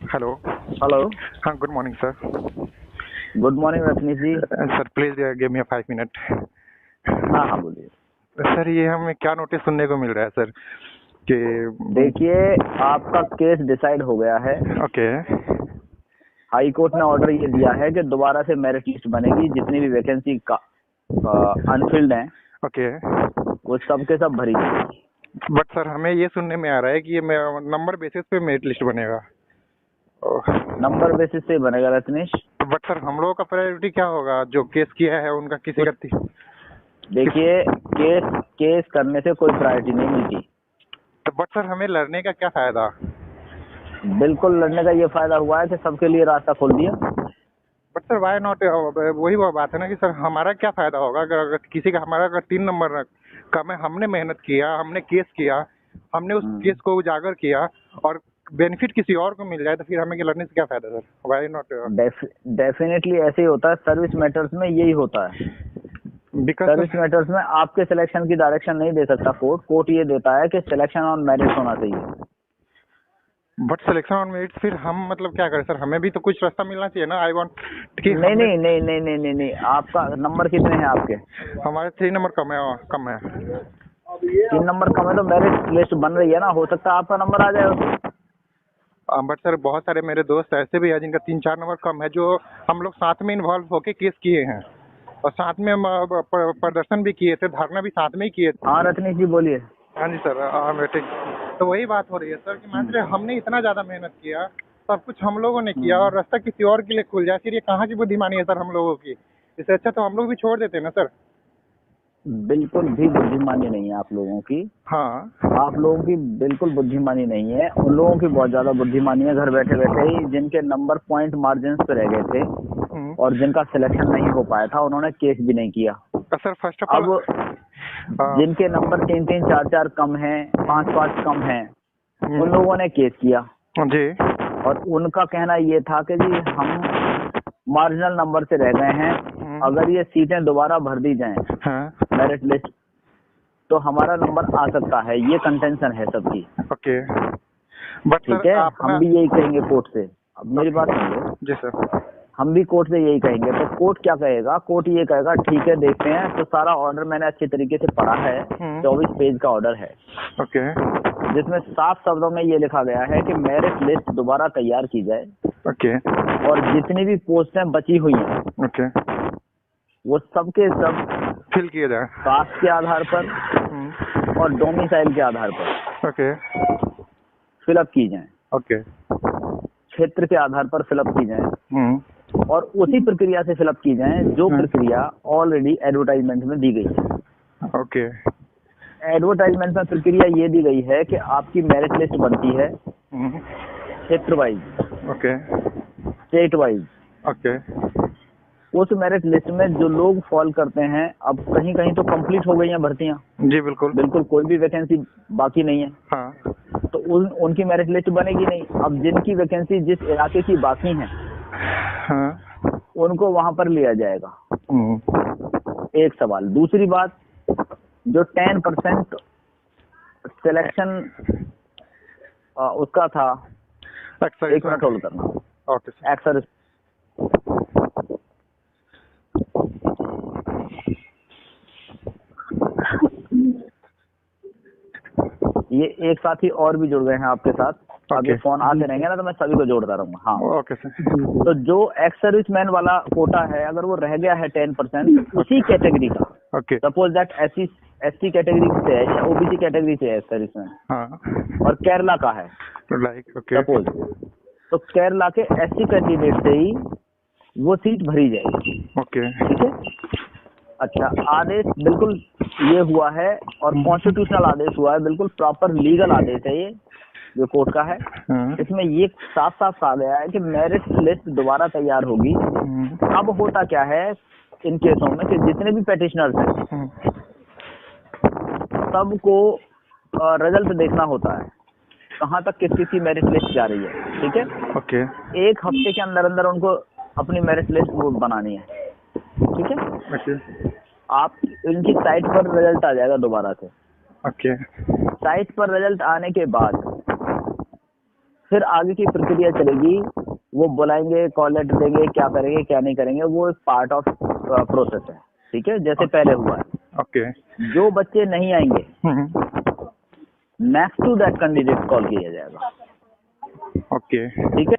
Hello. Hello. हाँ, good morning sir. Good morning Rajneesh ji. Sir please give me 5 minute. हाँ हाँ बोलिए। सर ये हमें क्या नोटिस सुनने को मिल रहा है सर कि देखिए, आपका केस डिसाइड हो गया है। ओके। हाई कोर्ट ने ऑर्डर ये दिया है कि दोबारा से मेरिट लिस्ट बनेगी। जितनी भी वैकेंसी का अनफिल्ड हैं ओके। वो सब के सब भरी जाएगी। बट सर हमें ये सुनने में आ रहा है कि ये नंबर बेसिस पे मेरिट लिस्ट बनेगा। नंबर बेसिस से बनेगा रजनीश। बट सर हम लोगों का प्रायोरिटी क्या होगा? जो केस किया है उनका किसी का देखिए, केस केस करने से कोई प्रायोरिटी नहीं मिलती। तो बट सर हमें लड़ने का क्या फायदा? बिल्कुल लड़ने का ये फायदा हुआ है कि सबके लिए रास्ता खोल दिया। But sir why not? वही वो बात है ना कि सर हमारा क्या फायदा होगा अगर किसी का हमारा अगर 3 नंबर कम है, हमने मेहनत किया, हमने केस किया, हमने उस केस को उजागर किया और बेनिफिट किसी और को मिल जाए तो फिर हमें लड़ने से क्या फायदा सर? Why not? डेफिनेटली ऐसे ही होता है। सर्विस मैटर्स में यही होता है। बिकॉज सर्विस मैटर्स में आपके सिलेक्शन की डायरेक्शन नहीं दे सकता कोर्ट ये देता है कि सिलेक्शन ऑन मेरिट होना चाहिए। बट सिलेक्शन ऑन मेरिट फिर हम मतलब क्या करें सर? हमें भी तो कुछ रास्ता मिलना चाहिए ना। आई वांट कि नहीं हमें नहीं नहीं नहीं नहीं नहीं नहीं आपका नंबर कितने हैं आपके? हमारे 3 नंबर कम है। 3 नंबर कम है तो मेरिट लिस्ट बन रही है ना, हो सकता है आपका नंबर आ जाए उसमें। बट सर बहुत सारे मेरे दोस्त ऐसे भी हैं जिनका 3-4 नंबर कम है, जो हम लोग साथ में इन्वॉल्व होके केस किए हैं और साथ में हम प्रदर्शन भी किए थे, धरना भी साथ में ही किए थे। हाँ रजनीश जी बोलिए। हाँ जी सर। हाँ बेटे, तो वही बात हो रही है सर कि मान लीजिए हमने इतना ज़्यादा मेहनत किया, सब कुछ हम लोगों ने किया और रास्ता किसी और के लिए खुल जाए, फिर ये कहाँ की बुद्धिमानी है सर हम लोगों की? इससे अच्छा तो हम लोग भी छोड़ देते ना सर। बिल्कुल भी बुद्धिमानी नहीं है आप लोगों की। हाँ। आप लोगों की बिल्कुल बुद्धिमानी नहीं है। उन लोगों की बहुत ज्यादा बुद्धिमानी है, घर बैठे बैठे ही जिनके नंबर पॉइंट मार्जिन पे रह गए थे और जिनका सिलेक्शन नहीं हो पाया था उन्होंने केस भी नहीं किया। सर फर्स्ट ऑफ ऑल अब जिनके नंबर 3-3 4-4 कम हैं, 5-5 कम हैं, उन लोगों ने केस किया जी। और उनका कहना ये था कि जी हम मार्जिनल नंबर से रह गए हैं, अगर ये सीटें दोबारा भर दी जाएं मेरिट लिस्ट तो हमारा नंबर आ सकता है। ये कंटेंशन है सबकी। ओके। बट ठीक सर है, आपने हम भी यही कहेंगे कोर्ट से। अब मेरी बात सुन लो। जी सर। हम भी कोर्ट से यही कहेंगे तो कोर्ट क्या कहेगा? कोर्ट ये कहेगा ठीक है देखते हैं। तो सारा ऑर्डर मैंने अच्छे तरीके से पढ़ा है। 24 पेज का ऑर्डर है ओके। जिसमें साफ शब्दों में ये लिखा गया है कि मेरिट लिस्ट दोबारा तैयार की जाए ओके। और जितनी भी पोस्टें बची हुई हैं ओके। वो सबके सब फिल किया जाए कास्ट के आधार पर और डोमिसाइल के आधार पर ओके। फिलअप की जाएं। ओके। क्षेत्र के आधार पर फिलअप की जाएं और उसी प्रक्रिया से फिलअप की जाएं जो प्रक्रिया ऑलरेडी एडवर्टाइजमेंट में दी गई है। ओके। एडवर्टाइजमेंट में प्रक्रिया ये दी गई है कि आपकी मेरिट लिस्ट बनती है क्षेत्र wise, okay. State wise. Okay. उस मेरिट लिस्ट में जो लोग फॉल करते हैं, अब कहीं कहीं तो कंप्लीट हो गई हैं भर्तियां, जी बिल्कुल। बिल्कुल कोई भी वैकेंसी बाकी नहीं है। हाँ। तो उनकी मेरिट लिस्ट बनेगी नहीं। अब जिनकी वैकेंसी जिस इलाके की बाकी है हाँ। उनको वहां पर लिया जाएगा। एक सवाल। दूसरी बात, जो 10% सिलेक्शन उसका था, एक मिनट होल्ड करना। Okay sir. एक्सर ये एक साथी और भी जुड़ गए हैं आपके साथ। अब ये फोन आते रहेंगे ना तो मैं सभी को जोड़ता रहूंगा। हाँ ओके सर। तो जो एक्स सर्विसमैन वाला कोटा है, अगर वो रह गया है 10% उसी कैटेगरी का, okay. Suppose that SC category से है या ओबीसी कैटेगरी से है एक्स सर्विसमैन, हाँ। और केरला का है लाइक ओके। सपोज, तो केरला के एससी कैंडिडेट से ही वो सीट भरी जाएगी। ओके। ठीक है। अच्छा, आदेश बिल्कुल ये हुआ है और कॉन्स्टिट्यूशनल आदेश हुआ है, बिल्कुल प्रॉपर लीगल आदेश है ये जो कोर्ट का है। इसमें ये साफ साफ कहा गया है कि मेरिट लिस्ट दोबारा तैयार होगी। अब होता क्या है इन केसों में कि जितने भी पेटिशनर्स हैं सबको रिजल्ट देखना होता है, कहाँ तक किस किस की मेरिट लिस्ट जा रही है। ठीक है। ओके। एक हफ्ते के अंदर अंदर उनको अपनी मेरिट लिस्ट वो बनानी है। ठीक है। ओके। आप इनकी साइट पर रिजल्ट आ जाएगा दोबारा से। ओके। साइट पर रिजल्ट आने के बाद फिर आगे की प्रक्रिया चलेगी, वो बुलाएंगे, कॉल लेटर देंगे, क्या करेंगे क्या नहीं करेंगे, वो एक पार्ट ऑफ प्रोसेस है, ठीक है, जैसे पहले हुआ है। ओके। जो बच्चे नहीं आएंगे, next to that candidate call किया जाएगा। ओके। ठीक है,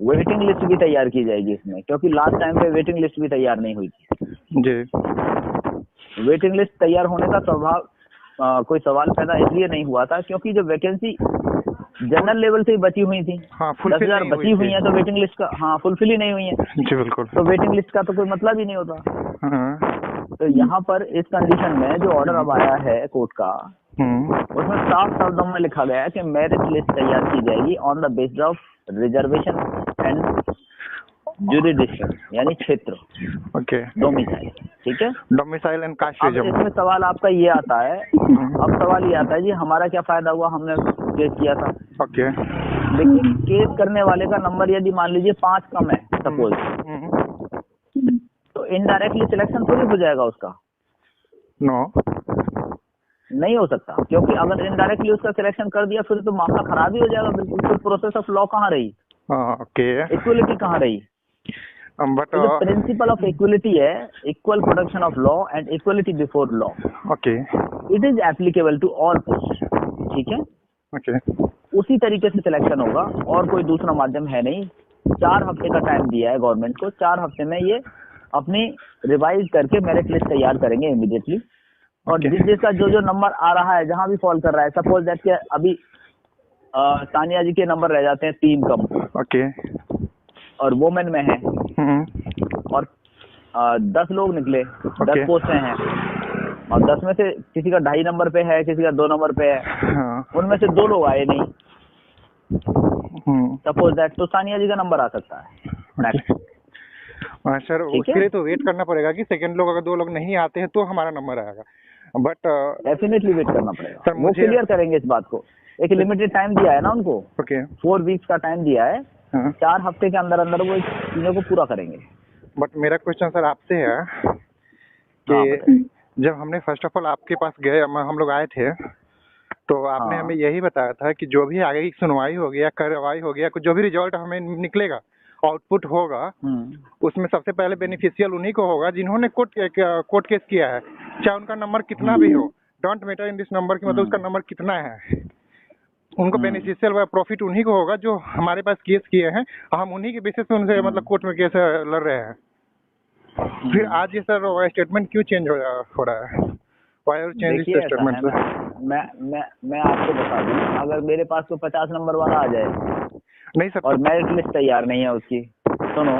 वेटिंग लिस्ट भी तैयार की जाएगी इसमें, क्योंकि लास्ट टाइम पे वेटिंग लिस्ट भी तैयार नहीं हुई थी जी। वेटिंग लिस्ट तैयार होने का कोई सवाल पैदा इसलिए नहीं हुआ था क्योंकि जो वैकेंसी जनरल लेवल से ही बची हुई थी, हाँ, 10,000 बची हुई है, तो वेटिंग लिस्ट का फुलफिल ही नहीं हुई है जी बिल्कुल। तो वेटिंग लिस्ट का तो कोई मतलब ही नहीं होता। हाँ। तो यहाँ पर इस कंडीशन में जो ऑर्डर अब आया है कोर्ट का, उसमें साफ शब्दों में लिखा गया है कि मेरिट लिस्ट तैयार की जाएगी on the basis of reservation and jurisdiction, यानी क्षेत्र। ओके। डोमिसाइल, ठीक है, डोमिसाइल एंड कास्ट अब इसमें सवाल आपका ये आता है, अब सवाल ये आता है जी हमारा क्या फायदा हुआ, हमने केस किया था। ओके। देखिए, केस करने वाले का नंबर यदि मान लीजिए 5 कम है सपोज, तो इनडायरेक्टली सिलेक्शन थोड़ी हो जाएगा उसका, नो नहीं हो सकता, क्योंकि अगर इनडायरेक्टली उसका सिलेक्शन कर दिया फिर तो मामला खराब ही हो जाएगा बिल्कुल। फिर प्रोसेस ऑफ लॉ कहाँ रही, ओके, इक्वलिटी कहाँ रही। बट तो जो प्रिंसिपल ऑफ इक्वलिटी है, equal protection of law and equality before law, okay, it is applicable to all post, ठीक है। ओके। उसी तरीके से सिलेक्शन होगा और कोई दूसरा माध्यम है नहीं। 4 हफ्ते का टाइम दिया है गवर्नमेंट को, 4 हफ्ते में ये अपनी रिवाइज करके मेरिट लिस्ट तैयार करेंगे इमीडिएटली। और जिसका जो नंबर आ रहा है, जहां भी फॉल कर रहा है, सपोज दैट के अभी तानिया जी के नंबर रह जाते हैं 3 कम, ओके, और वोमेन में है, और 10 लोग निकले, 10 पोस्टें हैं, और 10 में से किसी का 2.5 नंबर पे है, किसी का 2 नंबर पे है, उनमें से 2 लोग आए नहीं, सपोज दैट, तो सानिया जी का नंबर आ सकता है। सर उसके लिए तो वेट करना पड़ेगा कि सेकंड लोग, अगर 2 लोग नहीं आते हैं तो हमारा नंबर आएगा, बट डेफिनेटली वेट करना पड़ेगा। सर वो क्लियर करेंगे इस बात को, एक लिमिटेड टाइम दिया है ना उनको, ओके, 4 वीक्स का टाइम दिया है, 4 हफ्ते के अंदर अंदर वो चीजों को पूरा करेंगे। बट मेरा क्वेश्चन सर आपसे है कि जब हमने फर्स्ट ऑफ ऑल आपके पास गए, हम लोग आए थे, तो आपने हमें यही बताया था कि जो भी आगे की सुनवाई होगी या कार्रवाई होगी या जो भी रिजल्ट हमें निकलेगा, आउटपुट होगा, उसमें सबसे पहले बेनिफिशियल उन्हीं को होगा जिन्होंने कोर्ट केस किया है, चाहे उनका नंबर कितना भी हो, don't matter in this number की, मतलब उसका नंबर कितना है, उनको बेनिफिशियल प्रॉफिट उन्हीं को होगा जो हमारे पास केस किए हैं, हम उन्हीं के बेसिस पे उनसे मतलब कोर्ट में केस लड़ रहे हैं। फिर आज ये सर स्टेटमेंट क्यों चेंज हो रहा है? Why are you changing the statement, sir? मैं आपको बता दूं, अगर मेरे पास तो 50 नंबर वाला आ जाए, नहीं सर, और मेरिट लिस्ट तैयार नहीं है उसकी, सुनो,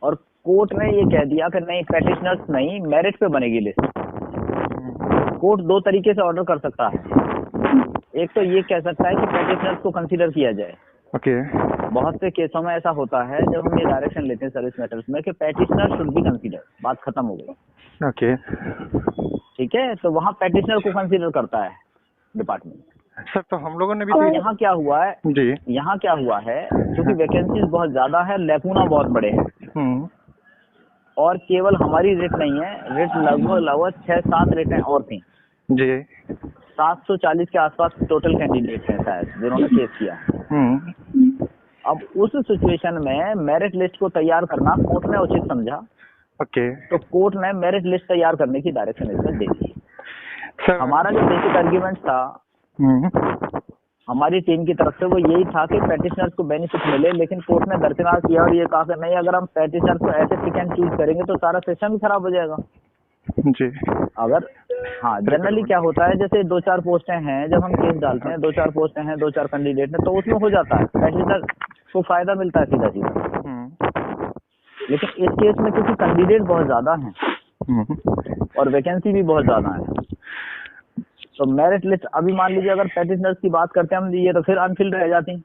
और कोर्ट ने ये कह दिया कि नहीं पेटिशनर्स नहीं, मेरिट पे बनेगी लिस्ट। कोर्ट 2 तरीके से ऑर्डर कर सकता है, एक तो ये कह सकता है कि पेटिशनर्स को कंसीडर किया जाए। ओके। बहुत से केसों में ऐसा होता है जब हम ये डायरेक्शन लेते हैं सर्विस मैटर्स में कि पेटिशनर शुड बी कंसीडर, बात खत्म हो गई। ओके, ठीक है, तो वहाँ पेटिशनर को कंसीडर करता है डिपार्टमेंट। सर तो हम लोगों ने भी तो यहाँ क्या हुआ है जी, यहाँ क्या हुआ है, क्योंकि वैकेंसीज बहुत ज्यादा है, लेकुना बहुत बड़े हैं, और केवल हमारी रेट नहीं है, रेट लगभग 6-7 रेटें और थी जी, 740 के आसपास टोटल कैंडिडेट हैं शायद जिन्होंने केस किया है। अब उस सिचुएशन में मेरिट लिस्ट को तैयार करना कोर्ट ने उचित समझा। ओके, तो कोर्ट ने मेरिट लिस्ट तैयार करने की डायरेक्शन इसमें दे दी। सर हमारा जो बेसिक आर्ग्यूमेंट था हमारी टीम की तरफ से, वो यही था कि पेटिशनर्स को बेनिफिट मिले, लेकिन कोर्ट ने दरकिनार किया और ये कहा कि नहीं, अगर हम पेटिशनर्स को ऐसे पिक एंड चूज करेंगे तो सारा सिस्टम ही खराब हो जाएगा। जी, अगर जनरली क्या होता है, जैसे 2-4 पोस्टें हैं, जब हम केस डालते हैं 2-4 पोस्टें हैं, 2-4 कैंडिडेट हैं, तो उसमें हो जाता है, पेटिशनर को फायदा मिलता है सीधा सीधा। लेकिन इस केस में क्योंकि कैंडिडेट बहुत ज्यादा हैं और वैकेंसी भी बहुत ज्यादा है, तो मेरिट लिस्ट अभी मान लीजिए अगर पेटिशनर्स की बात करते हैं हम, ये तो फिर अनफिल्ड रह जाती।